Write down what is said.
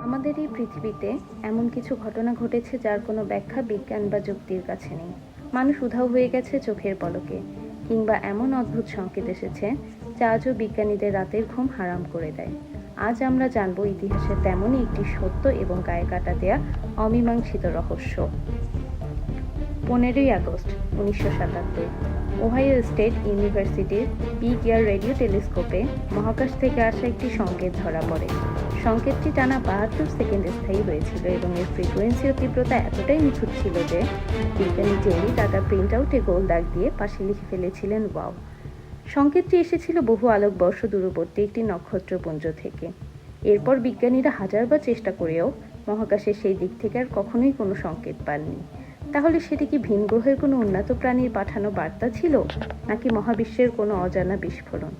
আমাদের এই পৃথিবীতে এমন কিছু ঘটনা ঘটেছে যার কোনো ব্যাখ্যা বিজ্ঞান বা যুক্তির কাছে নেই। মানুষ উধাও হয়ে গেছে চোখের পলকে, কিংবা এমন অদ্ভুত সংকেত এসেছে যা আজও বিজ্ঞানীদের রাতের ঘুম হারাম করে দেয়। আজ আমরা জানবো ইতিহাসের তেমনই একটি সত্য এবং গায়ে কাটা দেয়া অমীমাংসিত রহস্য। 15ই আগস্ট 1977, ওহাইও স্টেট ইউনিভার্সিটির বিগ এয়ার রেডিও টেলিস্কোপে মহাকাশ থেকে আসা একটি সংকেত ধরা পড়ে। সংকেতটি টানা 72 সেকেন্ড স্থায়ী হয়েছিল এবং এর ফ্রিকোয়েন্সি ও তীব্রতা এতটাই নিখুঁত ছিল যে বিজ্ঞানী জেরি টাটা প্রিন্ট আউটে গোল দাগ দিয়ে পাশে লিখে ফেলেছিলেন, ওয়াও। সংকেতটি এসেছিল বহু আলোকবর্ষ দূরবর্তী একটি নক্ষত্রপুঞ্জ থেকে। এরপর বিজ্ঞানীরা হাজারবার চেষ্টা করেও মহাকাশের সেই দিক থেকে আর কখনোই কোনো সংকেত পাননি। তাহলে সেটি কি ভিন গ্রহের কোনো উন্নত প্রাণীর পাঠানো বার্তা ছিল, নাকি মহাবিশ্বের কোনো অজানা বিস্ফোরণ?